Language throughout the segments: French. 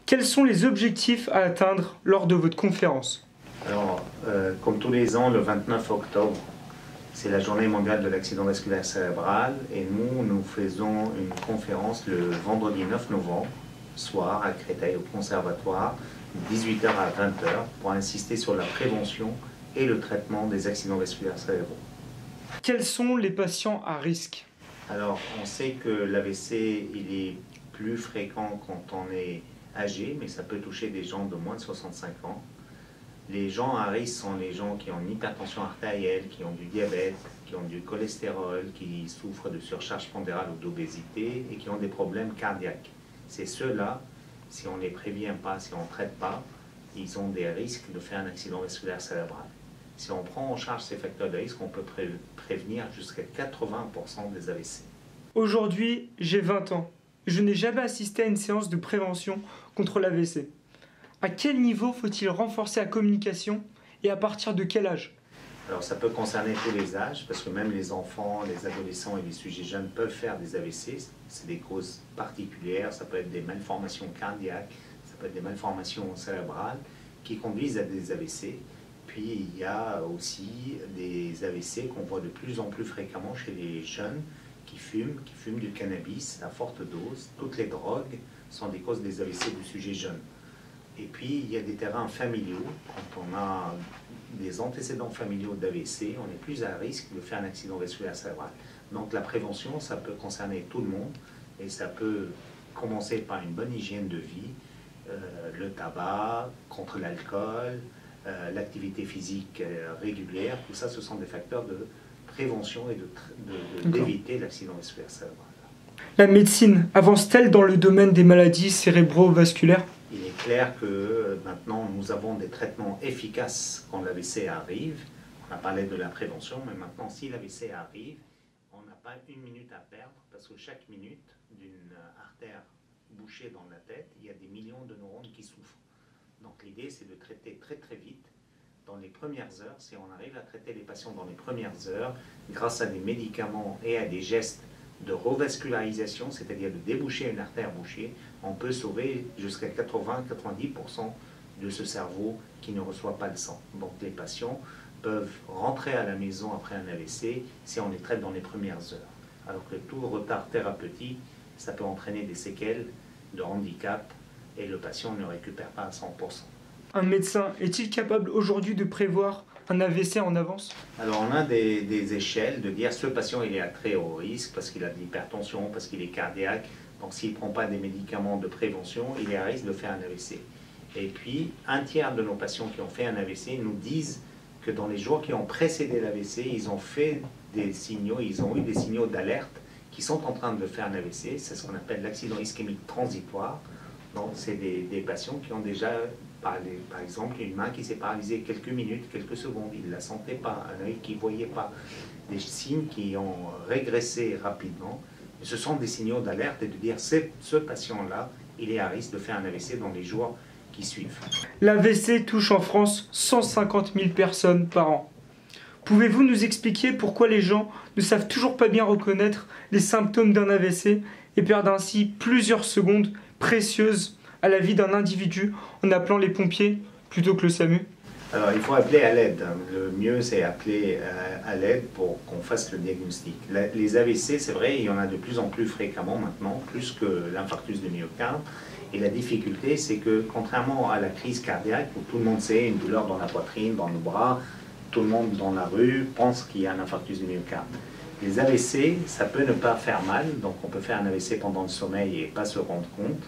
Quels sont les objectifs à atteindre lors de votre conférence? Alors, comme tous les ans, le 29 octobre, c'est la journée mondiale de l'accident vasculaire cérébral et nous faisons une conférence le vendredi 9 novembre, soir, à Créteil, au conservatoire, 18h à 20h, pour insister sur la prévention et le traitement des accidents vasculaires cérébraux. Quels sont les patients à risque? Alors, on sait que l'AVC, il est plus fréquent quand on est âgé, mais ça peut toucher des gens de moins de 65 ans. Les gens à risque sont les gens qui ont une hypertension artérielle, qui ont du diabète, qui ont du cholestérol, qui souffrent de surcharge pondérale ou d'obésité et qui ont des problèmes cardiaques. C'est ceux-là, si on ne les prévient pas, si on ne traite pas, ils ont des risques de faire un accident vasculaire cérébral. Si on prend en charge ces facteurs de risque, on peut prévenir jusqu'à 80% des AVC. Aujourd'hui, j'ai 20 ans. Je n'ai jamais assisté à une séance de prévention contre l'AVC. À quel niveau faut-il renforcer la communication et à partir de quel âge? Alors ça peut concerner tous les âges, parce que même les enfants, les adolescents et les sujets jeunes peuvent faire des AVC. C'est des causes particulières, ça peut être des malformations cardiaques, ça peut être des malformations cérébrales qui conduisent à des AVC. Puis il y a aussi des AVC qu'on voit de plus en plus fréquemment chez les jeunes qui fument du cannabis à forte dose. Toutes les drogues sont des causes des AVC du sujet jeune. Et puis, il y a des terrains familiaux. Quand on a des antécédents familiaux d'AVC, on est plus à risque de faire un accident vasculaire cérébral. Donc la prévention, ça peut concerner tout le monde et ça peut commencer par une bonne hygiène de vie, le tabac, contre l'alcool, l'activité physique régulière. Tout ça, ce sont des facteurs de prévention et d'éviter l'accident vasculaire cérébral. La médecine avance-t-elle dans le domaine des maladies cérébrovasculaires? Il est clair que maintenant nous avons des traitements efficaces quand l'AVC arrive. On a parlé de la prévention, mais maintenant si l'AVC arrive, on n'a pas une minute à perdre parce que chaque minute d'une artère bouchée dans la tête, il y a des millions de neurones qui souffrent. Donc l'idée c'est de traiter très très vite. Dans les premières heures, si on arrive à traiter les patients dans les premières heures, grâce à des médicaments et à des gestes de revascularisation, c'est-à-dire de déboucher une artère bouchée, on peut sauver jusqu'à 80-90% de ce cerveau qui ne reçoit pas le sang. Donc les patients peuvent rentrer à la maison après un AVC si on les traite dans les premières heures. Alors que tout retard thérapeutique, ça peut entraîner des séquelles de handicap et le patient ne récupère pas à 100%. Un médecin est-il capable aujourd'hui de prévoir un AVC en avance? Alors on a des échelles de dire ce patient il est à très haut risque parce qu'il a de l'hypertension, parce qu'il est cardiaque. Donc s'il ne prend pas des médicaments de prévention, il est à risque de faire un AVC. Et puis un tiers de nos patients qui ont fait un AVC nous disent que dans les jours qui ont précédé l'AVC, ils ont fait des signaux, ils ont eu des signaux d'alerte qui sont en train de faire un AVC. C'est ce qu'on appelle l'accident ischémique transitoire. Donc c'est des patients qui ont déjà, par exemple, une main qui s'est paralysée quelques minutes, quelques secondes, ils ne la sentaient pas, un œil qui ne voyait pas, des signes qui ont régressé rapidement. Et ce sont des signaux d'alerte et de dire ce patient-là, il est à risque de faire un AVC dans les jours qui suivent. L'AVC touche en France 150 000 personnes par an. Pouvez-vous nous expliquer pourquoi les gens ne savent toujours pas bien reconnaître les symptômes d'un AVC et perdent ainsi plusieurs secondes précieuses à la vie d'un individu en appelant les pompiers plutôt que le SAMU? Alors il faut appeler à l'aide. Le mieux c'est appeler à l'aide pour qu'on fasse le diagnostic. Les AVC, c'est vrai, il y en a de plus en plus fréquemment maintenant, plus que l'infarctus du myocarde. Et la difficulté, c'est que contrairement à la crise cardiaque, où tout le monde sait, une douleur dans la poitrine, dans nos bras, tout le monde dans la rue pense qu'il y a un infarctus du myocarde. Les AVC, ça peut ne pas faire mal, donc on peut faire un AVC pendant le sommeil et pas se rendre compte.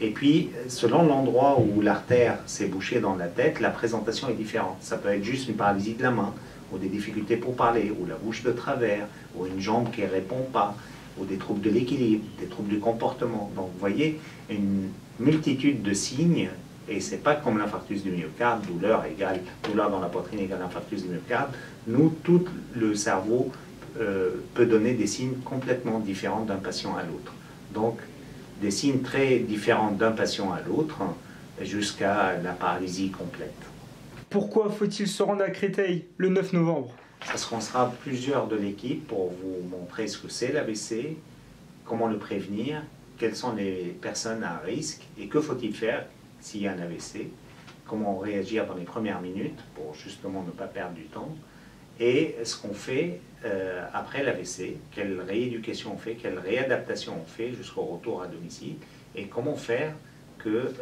Et puis, selon l'endroit où l'artère s'est bouchée dans la tête, la présentation est différente. Ça peut être juste une paralysie de la main, ou des difficultés pour parler, ou la bouche de travers, ou une jambe qui ne répond pas, ou des troubles de l'équilibre, des troubles du comportement. Donc, vous voyez, une multitude de signes, et ce n'est pas comme l'infarctus du myocarde, douleur égale, douleur dans la poitrine égale infarctus du myocarde. Nous, tout le cerveau peut donner des signes complètement différents d'un patient à l'autre. Donc, des signes très différents d'un patient à l'autre, jusqu'à la paralysie complète. Pourquoi faut-il se rendre à Créteil le 9 novembre? Parce qu'on sera plusieurs de l'équipe pour vous montrer ce que c'est l'AVC, comment le prévenir quelles sont les personnes à risque et que faut-il faire s'il y a un AVC, comment réagir dans les premières minutes pour justement ne pas perdre du temps, et ce qu'on fait après l'AVC, quelle rééducation on fait, quelle réadaptation on fait jusqu'au retour à domicile, et comment faire que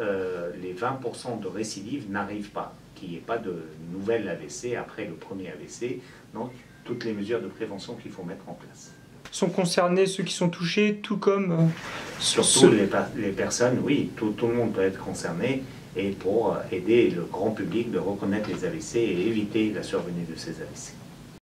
les 20% de récidive n'arrivent pas, qu'il n'y ait pas de nouvelle AVC après le premier AVC, donc toutes les mesures de prévention qu'il faut mettre en place. Sont concernés ceux qui sont touchés, tout comme... Surtout les personnes, oui, tout le monde peut être concerné, et pour aider le grand public de reconnaître les AVC et éviter la survenue de ces AVC.